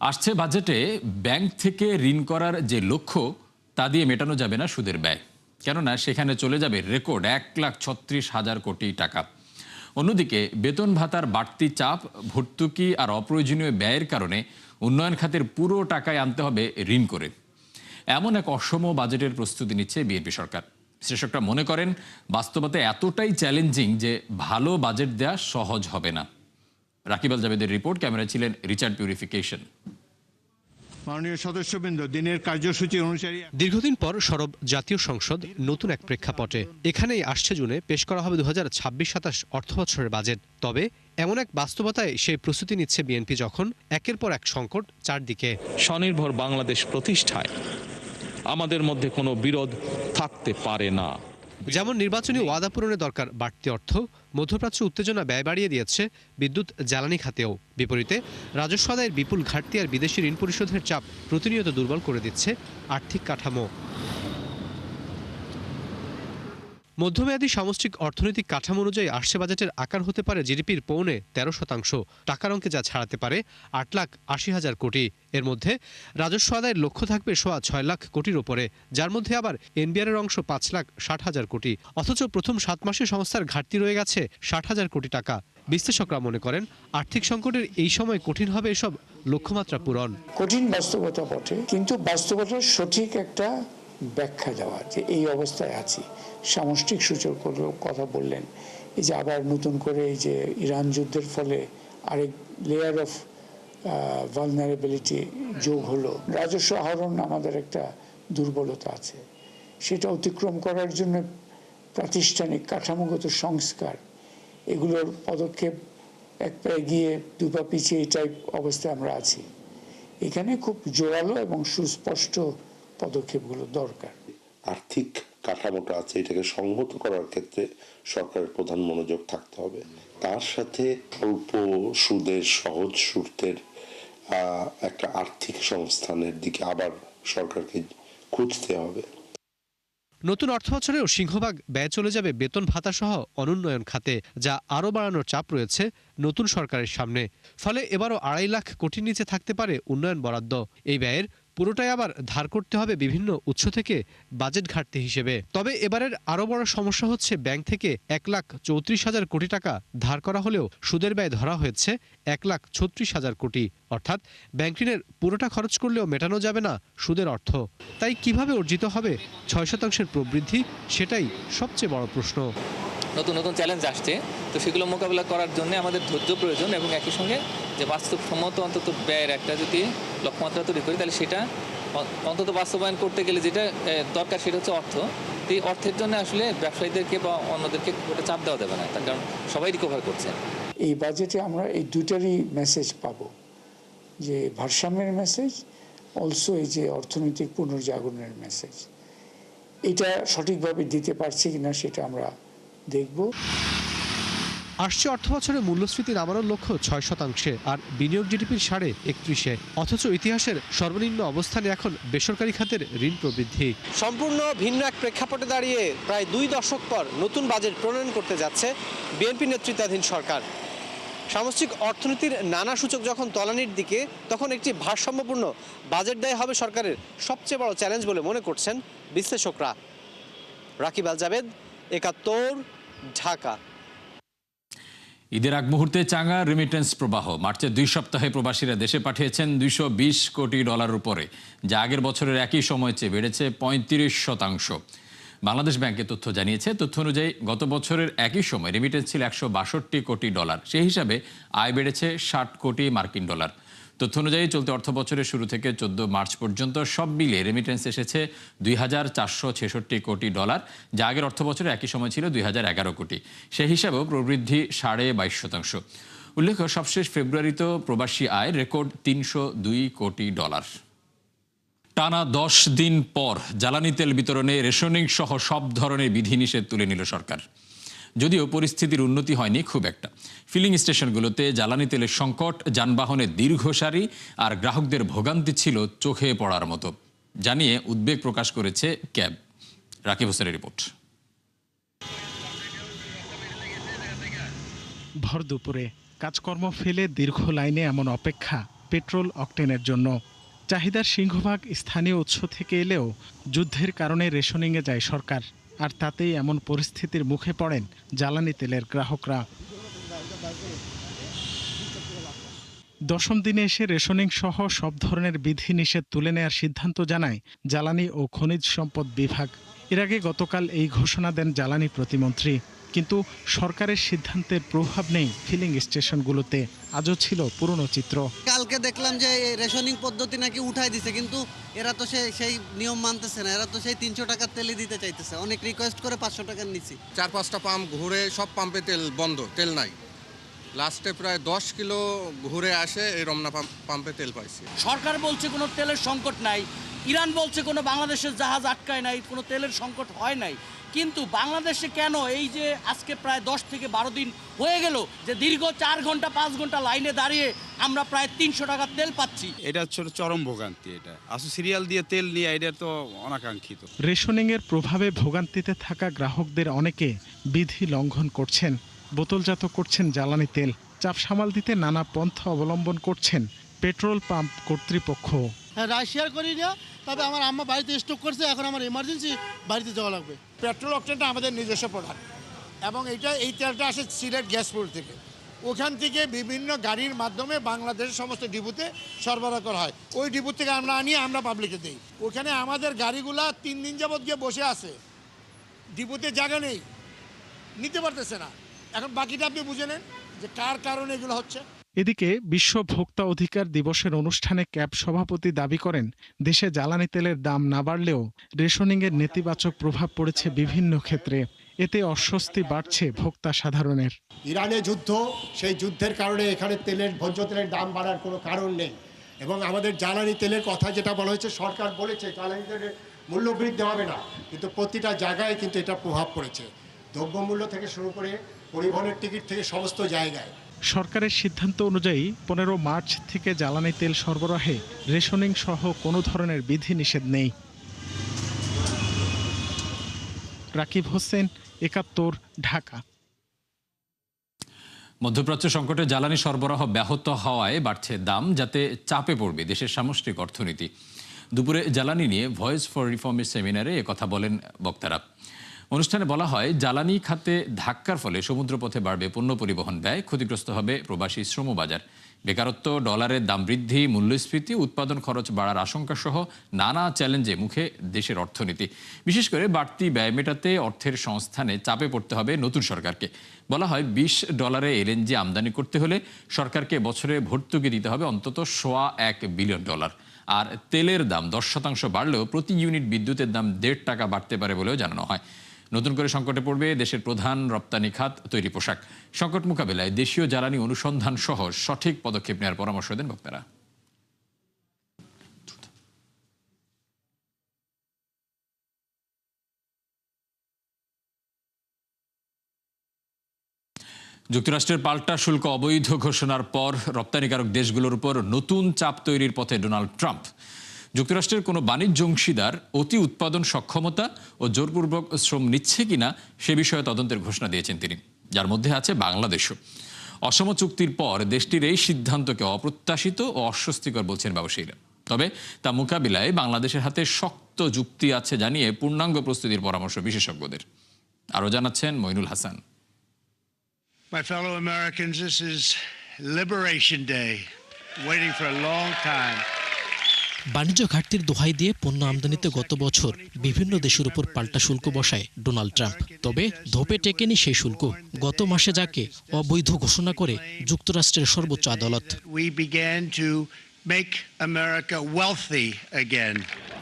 আসছে বাজেটে ব্যাংক থেকে ঋণ করার যে লক্ষ্য তা দিয়ে মেটানো যাবে না সুদের ব্যয়, কেননা সেখানে চলে যাবে রেকর্ড 1,36,000 কোটি টাকা। অন্যদিকে বেতন ভাতার বাড়তি চাপ, ভর্তুকি আর অপ্রয়োজনীয় ব্যয়ের কারণে উন্নয়ন খাতের পুরো টাকায় আনতে হবে ঋণ করে। এমন এক অসম বাজেটের প্রস্তুতি নিচ্ছে বিএনপি সরকার। বিশ্লেষকরা মনে করেন বাস্তবতা এতটাই চ্যালেঞ্জিং যে ভালো বাজেট দেয়া সহজ হবে না। রাকিব আল জাবেদের রিপোর্ট, ক্যামেরায় ছিলেন রিচার্ড পিউরিফিকেশন। মাননীয় সদস্যবৃন্দ, দিনের কার্যসূচি অনুসারে দীর্ঘদিন পর সরব জাতীয় সংসদ নতুন এক প্রেক্ষাপটে। এখানেই আসছে জুনে পেশ করা হবে 2026-27 অর্থবছরের বাজেট। তবে এমন এক বাস্তবতায় সেই প্রস্তুতি নিচ্ছে বিএনপি যখন একের পর এক সংকট চারদিকে। স্বনির্ভর বাংলাদেশ প্রতিষ্ঠায় আমাদের মধ্যে কোনো বিরোধ থাকতে পারে না। যেমন নির্বাচনী ওয়াদা পূরণে দরকার বাড়তি অর্থ, মধ্যপ্রাচ্য উত্তেজনা ব্যয় বাড়িয়ে দিয়েছে বিদ্যুৎ জ্বালানি খাতেও। বিপরীতে রাজস্ব আদায়ের বিপুল ঘাটতি আর বিদেশি ঋণ পরিশোধের চাপ প্রতিনিয়ত দুর্বল করে দিচ্ছে আর্থিক কাঠামো। মধ্যমেয়াদী সামষ্টিক অর্থনৈতিক কাঠামো অনুযায়ী আসছে বাজেটের আকার হতে পারে জিডিপির 13.5%। টাকার অঙ্কে যা ছাড়াতে পারে 8,80,000 কোটি। এর মধ্যে রাজস্ব আদায়ের লক্ষ্য থাকবে 6.5 লাখ কোটির ওপরে, যার মধ্যে আবার এনবিআরের অংশ 5,60,000 কোটি। অথচ প্রথম 7 মাসে সংস্থার ঘাটতি রয়ে গেছে 60,000 কোটি টাকা। বিশ্লেষকরা মনে করেন আর্থিক সংকটের এই সময় কঠিন হবে এসব লক্ষ্যমাত্রা পূরণ। কঠিন বাস্তবতা বটে, কিন্তু বাস্তবতার সঠিক একটা ব্যাখ্যা দেওয়া যে এই অবস্থায় আছি। সামষ্টিক সূচক কথা বললেন, এই যে আবার নতুন করে এই যে ইরান যুদ্ধের ফলে আরেক লেয়ার অফ ভালনারেবিলিটি যোগ হলো। রাজস্ব আহরণ আমাদের একটা দুর্বলতা আছে, সেটা অতিক্রম করার জন্য প্রাতিষ্ঠানিক কাঠামোগত সংস্কার, এগুলোর পদক্ষেপ এক পা এগিয়ে দু পা পিছিয়ে এই টাইপ অবস্থায় আমরা আছি। এখানে খুব জোরালো এবং সুস্পষ্ট পদক্ষেপগুলো দরকার। আর্থিক কাঠামোটা আছে, এটাকে সংহত করার ক্ষেত্রে সরকারের প্রধান মনোযোগ থাকতে হবে। তার সাথে অল্প সুদের, সহজ সুদের একটা আর্থিক সংস্থানের দিকে আবার সরকারকে খুঁজতে হবে। নতুন অর্থবছরেও সিংহভাগ ব্যয় চলে যাবে বেতন ভাতা সহ অনুন্নয়ন খাতে, যা আরও বাড়ানোর চাপ রয়েছে নতুন সরকারের সামনে। ফলে এবারও 2.5 লাখ কোটির নিচে থাকতে পারে উন্নয়ন বরাদ্দ। এই ব্যয়ের পুরোটাই আবার ধার করতে হবে বিভিন্ন উৎস থেকে বাজেট ঘাটতি হিসেবে। তবে এবারের আরও বড় সমস্যা হচ্ছে ব্যাংক থেকে 1,34,000 কোটি টাকা ধার করা হলেও সুদের ব্যয় ধরা হয়েছে 1,36,000 কোটি। অর্থাৎ ব্যাংক ঋণের পুরোটা খরচ করলেও মেটানো যাবে না সুদের অর্থ। তাই কিভাবে অর্জিত হবে 6% প্রবৃদ্ধি, সেটাই সবচেয়ে বড় প্রশ্ন। নতুন নতুন চ্যালেঞ্জ আসছে, তো সেগুলো মোকাবিলা করার জন্য আমাদের ধৈর্য প্রয়োজন এবং একই সঙ্গে যে বাস্তবসম্মত অন্তত ব্যয়ের একটা যদি লক্ষ্যমাত্রা তৈরি করি, তাহলে সেটা অন্তত বাস্তবায়ন করতে গেলে যেটা দরকার সেটা হচ্ছে অর্থ। এই অর্থের জন্য আসলে ব্যবসায়ীদেরকে বা অন্যদেরকে ওটা চাপ দেওয়া যাবে না, তার কারণ সবাই রিকভার করছে। এই বাজেটে আমরা এই দুটারই মেসেজ পাবো, যে ভারসাম্যের মেসেজ, অলসো এই যে অর্থনৈতিক পুনর্জাগরণের মেসেজ। এটা সঠিকভাবে দিতে পারছি কিনা সেটা আমরা দেখব। আসছে অর্থবছরে মূল্যস্ফীতি নামানোর লক্ষ্য 6% আর বিনিয়োগ জিডিপির 31.5%। অথচ ইতিহাসের সর্বনিম্ন অবস্থানে এখন বেসরকারি খাতের ঋণ প্রবৃদ্ধি। সম্পূর্ণ ভিন্ন এক প্রেক্ষাপটে দাঁড়িয়ে প্রায় 2 দশক পর নতুন বাজেট প্রণয়ন করতে যাচ্ছে বিএনপি নেতৃত্বাধীন সরকার। সামষ্টিক অর্থনীতির নানা সূচক যখন তলানির দিকে, তখন একটি ভারসাম্যপূর্ণ বাজেট দেয় হবে সরকারের সবচেয়ে বড় চ্যালেঞ্জ বলে মনে করছেন বিশ্লেষকরা। রাকিব আল জাবেদ, 71, ঢাকা। ঈদের আগ মুহূর্তে চাঙা রেমিটেন্স প্রবাহ। মার্চের 2 সপ্তাহে প্রবাসীরা দেশে পাঠিয়েছেন $220 কোটি উপরে, যা আগের বছরের একই সময় চেয়ে বেড়েছে 35%। বাংলাদেশ ব্যাংকের তথ্য জানিয়েছে, তথ্য অনুযায়ী গত বছরের একই সময় রেমিটেন্স ছিল $162 কোটি। সেই হিসাবে আয় বেড়েছে $60 কোটি। তথ্য অনুযায়ী চলতি অর্থ বছরের শুরু থেকে 14 মার্চ পর্যন্ত সব মিলিয়ে রেমিটেন্স এসেছে $2,466 কোটি, যা আগের অর্থ বছরে একই সময় ছিল 2011 কোটি। সেই হিসাবেও প্রবৃদ্ধি 22.5%। উল্লেখ্য, সবশেষ ফেব্রুয়ারিতেও প্রবাসী আয় রেকর্ড $302 কোটি। টানা 10 দিন পর জ্বালানি তেল বিতরণে রেশনিং সহ সব ধরনের বিধিনিষেধ তুলে নিল সরকার। যদিও পরিস্থিতির উন্নতি হয়নি খুব একটা। ফিলিং স্টেশনগুলোতে জ্বালানি তেলের সংকট, যানবাহনের দীর্ঘ সারি আর গ্রাহকদের ভোগান্তি ছিল চোখে পড়ার মতো, জানিয়ে উদ্বেগ প্রকাশ করেছে ক্যাব। রাকিব হোসেনের রিপোর্ট। ভর দুপুরে কাজকর্ম ফেলে দীর্ঘ লাইনে এমন অপেক্ষা পেট্রোল অকটেনের জন্য। চাহিদার সিংহভাগ স্থানীয় উৎস থেকে এলেও যুদ্ধের কারণে রেশনিংয়ে যায় সরকার, আর তাতেই এমন পরিস্থিতির মুখে পড়েন জ্বালানি তেলের গ্রাহকরা। দশম দিনে এসে রেশনিং সহ সব ধরনের বিধিনিষেধ তুলে নেওয়ার সিদ্ধান্ত জানায় জ্বালানি ও খনিজ সম্পদ বিভাগ। এর আগে গতকাল এই ঘোষণা দেন জ্বালানি প্রতিমন্ত্রী। কিন্তু সরকারের সিদ্ধান্তের প্রভাব নেই ফিলিং স্টেশনগুলোতে। আজও ছিল পুরনো চিত্র। কালকে দেখলাম যে রেশনিং পদ্ধতি নাকি উঠাই দিছে, কিন্তু এরা তো সেই নিয়ম মানতেছে না। এরা তো সেই 300 টাকার তেলই দিতে চাইতেছে। অনেক রিকোয়েস্ট করে 500 টাকার নিচ্ছি। 4-5টা পাম্প ঘুরে সব পাম্পে তেল বন্ধ, তেল নাই। লাস্টে প্রায় 10 কিলো ঘুরে আসে এই রমনা পাম্পে তেল পাইছি। সরকার বলছে কোনো তেলের সংকট নাই, ইরান বলছে কোনো বাংলাদেশের জাহাজ আটকায় নাই, কোনো তেলের সংকট হয় নাই। কিন্তু বাংলাদেশে কেন এই যে আজকে প্রায় 10 থেকে 12 দিন হয়ে গেল যে দীর্ঘ 4 ঘন্টা 5 ঘন্টা লাইনে দাঁড়িয়ে আমরা প্রায় 300 টাকার তেল পাচ্ছি? এটা চরম ভোগান্তি। এটা আসলে সিরিয়াল দিয়ে তেল নিয়ে এটা তো অনাকাঙ্ক্ষিত। রেশনিংয়ের প্রভাবে ভোগান্তিতে থাকা গ্রাহকদের অনেকে বিধি লঙ্ঘন করছেন, বোতলজাত করছেন জ্বালানি তেল। চাপ সামাল দিতে নানা পন্থা অবলম্বন করছেন পেট্রোল পাম্প কর্তৃপক্ষ। হ্যাঁ, রাশিয়ার করি না, তবে আমার আম্মা বাড়িতে স্টক করছে, এখন আমার এমার্জেন্সি বাড়িতে যাওয়া লাগবে। পেট্রোল অকটেনটা আমাদের নিজস্ব প্রোডাক্ট এবং এই তেলটা আসে সিলেট গ্যাসপুর থেকে। ওখান থেকে বিভিন্ন গাড়ির মাধ্যমে বাংলাদেশের সমস্ত ডিপুতে সরবরাহ করা হয়। ওই ডিপু থেকে আমরা আনিয়ে আমরা পাবলিকে দিই। ওখানে আমাদের গাড়িগুলা 3 দিন যাবত গিয়ে বসে আছে, ডিপুতে জায়গা নেই, নিতে পারতেছে না। এখন বাকিটা আপনি বুঝে নেন যে কার কারণে এগুলো হচ্ছে। এদিকে বিশ্ব ভোক্তা অধিকার দিবসের অনুষ্ঠানে ক্যাব সভাপতি দাবি করেন, দেশে জ্বালানি তেলের দাম না বাড়লেও রেশনিংয়ের নেতিবাচক প্রভাব পড়েছে বিভিন্ন ক্ষেত্রে। এতে অস্বস্তি বাড়ছে ভোক্তা সাধারণের। ইরানে যুদ্ধ, সেই যুদ্ধের কারণে এখানে ভোজ্য তেলের দাম বাড়ার কোনো কারণ নেই। এবং আমাদের জ্বালানি তেলের কথা যেটা বলা হয়েছে, সরকার বলেছে জ্বালানি তেলের মূল্য বৃদ্ধি হবে না, কিন্তু প্রতিটা জায়গায় কিন্তু এটা প্রভাব পড়েছে। দ্রব্যমূল্য থেকে শুরু করে পরিবহনের টিকিট থেকে সমস্ত জায়গায়। সরকারের সিদ্ধান্ত অনুযায়ী 15 মার্চ থেকে জ্বালানি তেল সরবরাহে রেশনিং সহ কোনো ধরনের বিধিনিষেধ নেই। রাকিব হোসেন, 71, ঢাকা। মধ্যপ্রাচ্য সংকটে জ্বালানি সরবরাহ ব্যাহত হওয়ায় বাড়ছে দাম, যাতে চাপে পড়বে দেশের সামষ্টিক অর্থনীতি। দুপুরে জ্বালানি নিয়ে ভয়েস ফর রিফর্মের সেমিনারে একথা বলেন বক্তারা। অনুষ্ঠানে বলা হয়, জ্বালানি খাতে ধাক্কার ফলে সমুদ্রপথে বাড়বে পণ্য পরিবহন ব্যয়, ক্ষতিগ্রস্ত হবে প্রবাসী শ্রমবাজার। বেকারত্ব, ডলারের দাম বৃদ্ধি, মূল্যস্ফীতি, উৎপাদন খরচ বাড়ার আশঙ্কা সহ নানা চ্যালেঞ্জে মুখে দেশের অর্থনীতি। বিশেষ করে বাড়তি ব্যয় মেটাতে অর্থের সংস্থানে চাপে পড়তে হবে নতুন সরকারকে। বলা হয়, $20 এলএনজি আমদানি করতে হলে সরকারকে বছরে ভর্তুকি দিতে হবে অন্তত $1.25 বিলিয়ন। আর তেলের দাম 10% বাড়লেও প্রতি ইউনিট বিদ্যুতের দাম $1.50 বাড়তে পারে বলেও জানানো হয়। নতুন করে সংকটে পড়বে দেশের প্রধান রপ্তানি খাত তৈরি পোশাক। সংকট মোকাবেলায় দেশীয় জ্বালানি অনুসন্ধান সহ সঠিক পদক্ষেপ নেওয়ার পরামর্শ দেন বক্তারা। যুক্তরাষ্ট্রের পাল্টা শুল্ক অবৈধ ঘোষণার পর রপ্তানিকারক দেশগুলোর উপর নতুন চাপ তৈরির পথে ডোনাল্ড ট্রাম্প। যুক্তরাষ্ট্রের কোনো বাণিজ্য অংশীদার অতি উৎপাদন সক্ষমতা ও জোরপূর্বক শ্রম নিচ্ছে কিনা সে বিষয়ে তদন্তের ঘোষণা দিয়েছেন তিনি, যার মধ্যে আছে বাংলাদেশও। অসম চুক্তির পর দেশটির এই সিদ্ধান্তকে অপ্রত্যাশিত ও অস্বস্তিকর বলছেন ব্যবসায়ীরা। তবে তা মোকাবিলায় বাংলাদেশের হাতে শক্ত যুক্তি আছে জানিয়ে পূর্ণাঙ্গ প্রস্তুতির পরামর্শ বিশেষজ্ঞদের। আরও জানাচ্ছেন Moinul Hasan. My fellow Americans, this is Liberation Day, waiting for a long time. বাণিজ্য ঘাটতির দোহাই দিয়ে পণ্য আমদানিতে গত বছর বিভিন্ন দেশের উপর পাল্টা শুল্ক বসায় ডোনাল্ড ট্রাম্প। তবে ধোপে টেকেনি সেই শুল্ক। গত মাসে যাকে অবৈধ ঘোষণা করে যুক্তরাষ্ট্রের সর্বোচ্চ আদালত। We began to make America wealthy again.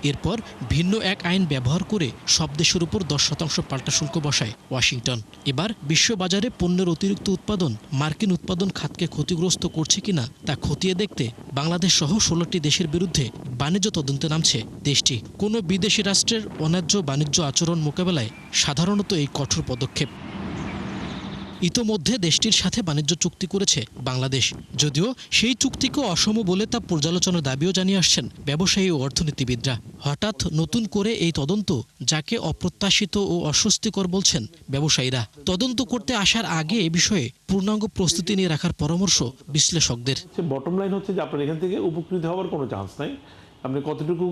এরপর ভিন্ন এক আইন ব্যবহার করে সব দেশের উপর 10% পাল্টা শুল্ক বসায় ওয়াশিংটন। এবার বিশ্ববাজারে পণ্যের অতিরিক্ত উৎপাদন মার্কিন উৎপাদন খাতকে ক্ষতিগ্রস্ত করছে কিনা তা খতিয়ে দেখতে বাংলাদেশ সহ 16টি দেশের বিরুদ্ধে বাণিজ্য তদন্তে নামছে দেশটি। কোনো বিদেশি রাষ্ট্রের অন্যায্য বাণিজ্য আচরণ মোকাবেলায় সাধারণত এই কঠোর পদক্ষেপ। ইতোমধ্যে দেশটির সাথে বাণিজ্য চুক্তি করেছে বাংলাদেশ। যদিও সেই চুক্তিকে অসম বলে তা পর্যালোচনার দাবিও জানিয়ে আসছেন ব্যবসায়ী ও অর্থনীতিবিদরা। হঠাৎ নতুন করে এই তদন্ত, যাকে অপ্রত্যাশিত ও অস্বস্তিকর বলছেন ব্যবসায়ীরা। তদন্ত করতে আসার আগে এ বিষয়ে পূর্ণাঙ্গ প্রস্তুতি নিয়ে রাখার পরামর্শ বিশ্লেষকদের। বটম লাইন হচ্ছে যে আপনার এখান থেকে উপকৃত হওয়ার কোনো চান্স নাই। আপনি কতটুকু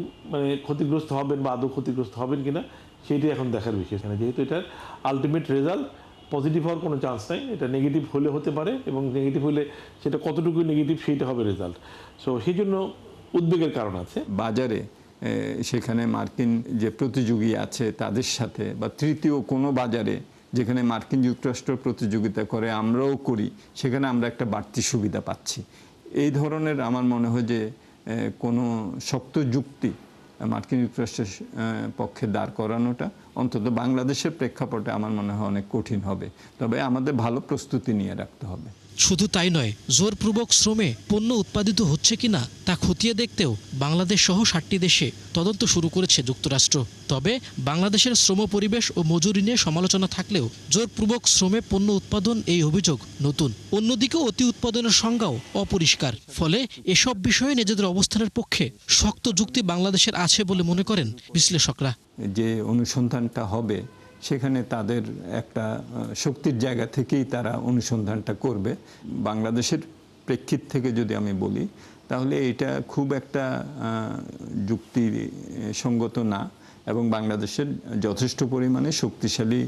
ক্ষতিগ্রস্ত হবেন বা আদৌ ক্ষতিগ্রস্ত হবেন কিনা সেইটাই এখন দেখার বিষয়। যেহেতু এটার আলটিমেট রেজাল্ট পজিটিভ হওয়ার কোনো চান্স নাই, এটা নেগেটিভ হলে হতে পারে, এবং নেগেটিভ হলে সেটা কতটুকু নেগেটিভ সেইটা হবে রেজাল্ট। সো সেই জন্য উদ্বেগের কারণ আছে। বাজারে সেখানে মার্কিন যে প্রতিযোগী আছে তাদের সাথে, বা তৃতীয় কোনো বাজারে যেখানে মার্কিন যুক্তরাষ্ট্র প্রতিযোগিতা করে আমরাও করি, সেখানে আমরা একটা বাড়তি সুবিধা পাচ্ছি। এই ধরনের আমার মনে হয় যে কোনো শক্ত যুক্তি মার্কিন যুক্তরাষ্ট্রের পক্ষে দাঁড় করানোটা অন্তত বাংলাদেশের প্রেক্ষাপটে আমার মনে হয় অনেক কঠিন হবে। তবে আমাদের ভালো প্রস্তুতি নিয়ে রাখতে হবে। শুধু তাই নয়, জোরপূর্বক শ্রমে পণ্য উৎপাদিত হচ্ছে কিনা তা খতিয়ে দেখতেও বাংলাদেশ সহ 7টি দেশে তদন্ত শুরু করেছে যুক্তরাষ্ট্র। তবে বাংলাদেশের শ্রম পরিবেশ ও মজুরি নিয়ে সমালোচনা থাকলেও জোরপূর্বক শ্রমে পণ্য উৎপাদন এই অভিযোগ নতুন। অন্যদিকে অতি উৎপাদনের সংজ্ঞাও অপরিষ্কার। ফলে এসব বিষয়ে নিজেদের অবস্থানের পক্ষে শক্ত যুক্তি বাংলাদেশের আছে বলে মনে করেন বিশ্লেষকরা। যে অনুসন্ধানটা হবে সেখানে তাদের একটা শক্তির জায়গা থেকেই তারা অনুসন্ধানটা করবে। বাংলাদেশের প্রেক্ষিত থেকে যদি আমি বলি, তাহলে এটা খুব একটা যুক্তিসঙ্গত না, এবং বাংলাদেশের যথেষ্ট পরিমাণে শক্তিশালী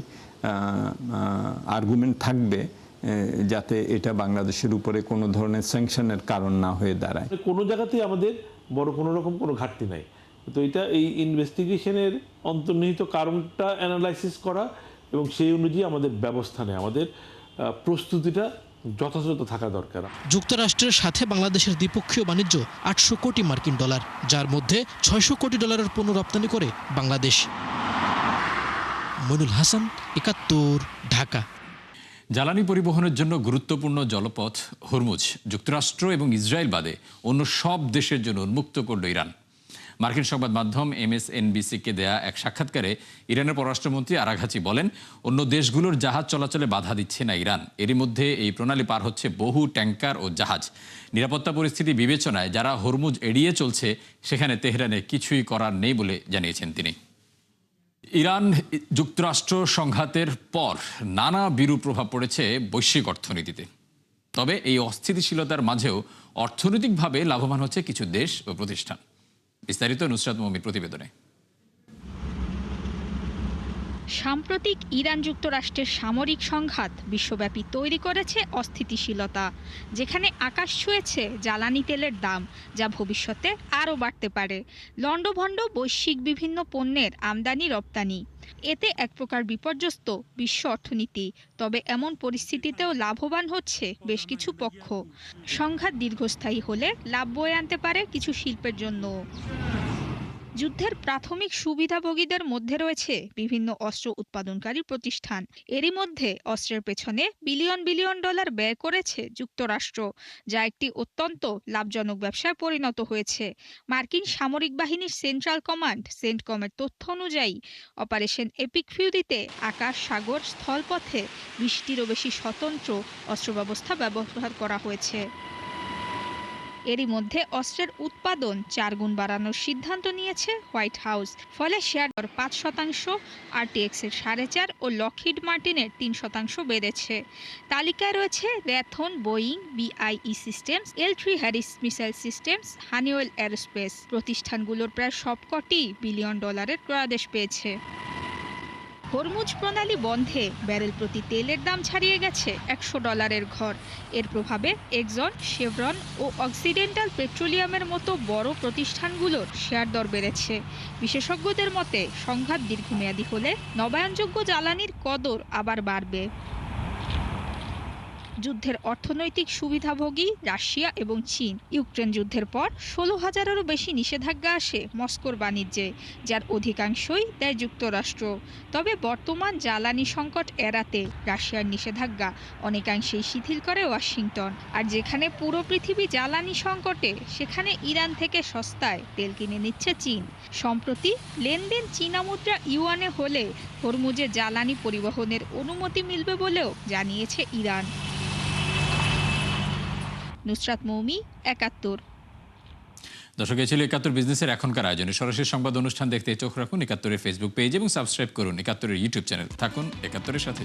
আর্গুমেন্ট থাকবে যাতে এটা বাংলাদেশের উপরে কোনো ধরনের স্যাংশনের কারণ না হয়ে দাঁড়ায়। কোনো জায়গাতেই আমাদের বড় কোনো রকম কোনো ঘাটতি নাই। তো এটা এই ইনভেস্টিগেশনের অন্তর্নিহিত কারণটা অ্যানালাইসিস করা এবং সেই অনুযায়ী আমাদের ব্যবস্থা নেয়, আমাদের প্রস্তুতিটা যথাযথ থাকা দরকার। যুক্তরাষ্ট্রের সাথে বাংলাদেশের দ্বিপক্ষীয় বাণিজ্য 800 কোটি মার্কিন ডলার, যার মধ্যে 600 কোটি ডলারের পণ্য রপ্তানি করে বাংলাদেশ। মইনুল হাসান, ৭১, ঢাকা। জ্বালানি পরিবহনের জন্য গুরুত্বপূর্ণ জলপথ হরমুজ যুক্তরাষ্ট্র এবং ইসরায়েল বাদে অন্য সব দেশের জন্য উন্মুক্ত করল ইরান। মার্কিন সংবাদ মাধ্যম MSNBC-কে দেয়া এক সাক্ষাৎকারে ইরানের পররাষ্ট্রমন্ত্রী আরাঘাচি বলেন, অন্য দেশগুলোর জাহাজ চলাচলে বাধা দিচ্ছে না ইরান। এরই মধ্যে এই প্রণালী পার হচ্ছে বহু ট্যাঙ্কার ও জাহাজ। নিরাপত্তা পরিস্থিতি বিবেচনায় যারা হরমুজ এড়িয়ে চলছে সেখানে তেহরানে কিছুই করার নেই বলে জানিয়েছেন তিনি। ইরান যুক্তরাষ্ট্র সংঘাতের পর নানা বিরূপ প্রভাব পড়েছে বৈশ্বিক অর্থনীতিতে। তবে এই অস্থিতিশীলতার মাঝেও অর্থনৈতিকভাবে লাভবান হচ্ছে কিছু দেশ ও প্রতিষ্ঠান। বিস্তারিত নুসরাত মমির প্রতিবেদনে। সাম্প্রতিক ইরান যুক্তরাষ্ট্রের সামরিক সংঘাত বিশ্বব্যাপী তৈরি করেছে অস্থিতিশীলতা, যেখানে আকাশ ছুঁয়েছে জ্বালানি তেলের দাম, যা ভবিষ্যতে আরও বাড়তে পারে। লণ্ডভণ্ড বৈশ্বিক বিভিন্ন পণ্যের আমদানি রপ্তানি, এতে এক প্রকার বিপর্যস্ত বিশ্ব অর্থনীতি। তবে এমন পরিস্থিতিতেও লাভবান হচ্ছে বেশ কিছু পক্ষ। সংঘাত দীর্ঘস্থায়ী হলে লাভ বয়ে আনতে পারে কিছু শিল্পের জন্য। যুদ্ধের প্রাথমিক সুবিধাভোগীদের মধ্যে রয়েছে বিভিন্ন অস্ত্র উৎপাদনকারী প্রতিষ্ঠান। এরই মধ্যে অস্ত্রের পেছনে বিলিয়ন বিলিয়ন ডলার ব্যয় করেছে যুক্তরাষ্ট্র, যা একটি অত্যন্ত লাভজনক ব্যবসায় পরিণত হয়েছে। মার্কিন সামরিক বাহিনীর সেন্ট্রাল কমান্ড সেন্টকমের তথ্য অনুযায়ী অপারেশন এপিক ফিউরিতে আকাশ, সাগর, স্থলপথে 20টিরও বেশি স্বতন্ত্র অস্ত্র ব্যবস্থা ব্যবহার করা হয়েছে। এরই মধ্যে অস্ত্রের উৎপাদন 4 গুণ বাড়ানোর সিদ্ধান্ত নিয়েছে হোয়াইট হাউস। ফলে শেয়ার দর 5%, RTX-এর 4.5% ও লকহিড মার্টিনের 3% বেড়েছে। তালিকায় রয়েছে Raytheon, Boeing, BAE systems, L3 Harris missile systems, Honeywell aerospace. প্রতিষ্ঠানগুলোর প্রায় সবকটি বিলিয়ন ডলারের ক্রয়াদেশ পেয়েছে। হরমুজ প্রণালী বন্ধে ব্যারেল প্রতি তেলের দাম ছাড়িয়ে গেছে $100 ঘর। এর প্রভাবে এক্সন, শেভরন ও অক্সিডেন্টাল পেট্রোলিয়ামের মতো বড় প্রতিষ্ঠানগুলোর শেয়ার দর বেড়েছে। বিশেষজ্ঞদের মতে সংঘাত দীর্ঘমেয়াদী হলে নবায়নযোগ্য জ্বালানির কদর আবার বাড়বে। যুদ্ধের অর্থনৈতিক সুবিধাভোগী রাশিয়া এবং চীন। ইউক্রেন যুদ্ধের পর 16,000-এরও বেশি নিষেধাজ্ঞা আসে মস্কোর বাণিজ্যে, যার অধিকাংশই দেয় যুক্তরাষ্ট্র। তবে বর্তমান জ্বালানি সংকট এড়াতে রাশিয়ার নিষেধাজ্ঞা অনেকাংশেই শিথিল করে ওয়াশিংটন। আর যেখানে পুরো পৃথিবী জ্বালানি সংকটে, সেখানে ইরান থেকে সস্তায় তেল কিনে নিচ্ছে চীন। সম্প্রতি লেনদেন চীনা মুদ্রা ইউয়ানে হলে হরমুজে জ্বালানি পরিবহনের অনুমতি মিলবে বলেও জানিয়েছে ইরান। নুসরাত মৌমি, ৭১। দর্শক, এই ছিল ৭১ বিজনেসের এখনকার আয়োজনে। সরাসরি সংবাদ অনুষ্ঠান দেখতে চোখ রাখুন ৭১-এর ফেসবুক পেজ এবং সাবস্ক্রাইব করুন ৭১-এর ইউটিউব চ্যানেল। থাকুন ৭১-এর সাথে।